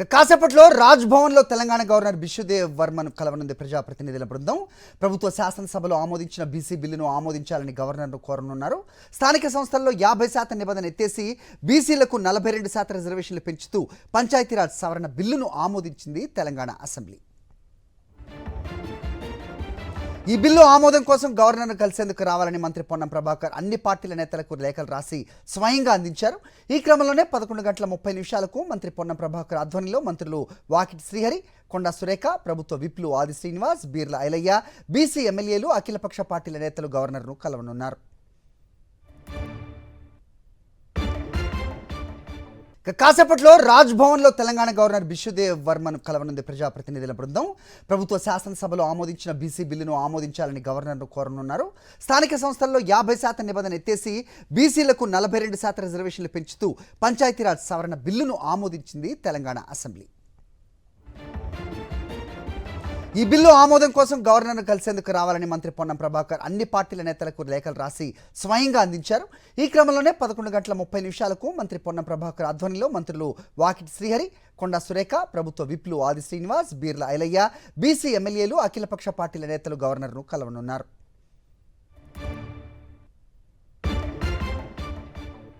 కాసేపట్లో రాజ్భవన్లో తెలంగాణ గవర్నర్ బిశ్వదేవ్ వర్మను కలవనుంది ప్రజాప్రతినిధుల బృందం. ప్రభుత్వ శాసనసభలో ఆమోదించిన బీసీ బిల్లును ఆమోదించాలని గవర్నర్ను కోరనున్నారు. స్థానిక సంస్థల్లో 50% నిబంధన ఎత్తేసి బీసీలకు 42% రిజర్వేషన్లు పెంచుతూ పంచాయతీరాజ్ సవరణ బిల్లును ఆమోదించింది తెలంగాణ అసెంబ్లీ. ఈ బిల్లు ఆమోదం కోసం గవర్నర్ను కలిసేందుకు రావాలని మంత్రి పొన్నం ప్రభాకర్ అన్ని పార్టీల నేతలకు లేఖలు రాసి స్వయంగా అందించారు. ఈ క్రమంలోనే 11:30 మంత్రి పొన్నం ప్రభాకర్ ఆధ్వర్యంలో మంత్రులు వాకిటి శ్రీహరి, కొండా సురేఖ, ప్రభుత్వ విప్లు ఆది శ్రీనివాస్, బీర్ల ఐలయ్య, బీసీ ఎమ్మెల్యేలు, అఖిలపక్ష పార్టీల నేతలు గవర్నర్ను కలవనున్నారు. కాసేపట్లో రాజ్భవన్లో తెలంగాణ గవర్నర్ బిశ్వదేవ్ వర్మను కలవనుంది ప్రజాప్రతినిధుల బృందం. ప్రభుత్వ శాసనసభలో ఆమోదించిన బీసీ బిల్లును ఆమోదించాలని గవర్నర్ను కోరనున్నారు. స్థానిక సంస్థల్లో 50% నిబంధన ఎత్తేసి బీసీలకు 42% రిజర్వేషన్లు పెంచుతూ పంచాయతీరాజ్ సవరణ బిల్లును ఆమోదించింది తెలంగాణ అసెంబ్లీ. ఈ బిల్లు ఆమోదం కోసం గవర్నర్ను కలిసేందుకు రావాలని మంత్రి పొన్నం ప్రభాకర్ అన్ని పార్టీల నేతలకు లేఖలు రాసి స్వయంగా అందించారు. ఈ క్రమంలోనే 11:30 మంత్రి పొన్నం ప్రభాకర్ ఆధ్వర్యంలో మంత్రులు వాకిటి శ్రీహరి, కొండా సురేఖ, ప్రభుత్వ విప్లు ఆది శ్రీనివాస్, బీర్ల ఐలయ్య, బీసీ ఎమ్మెల్యేలు, అఖిలపక్ష పార్టీల నేతలు గవర్నర్ను కలవనున్నారు.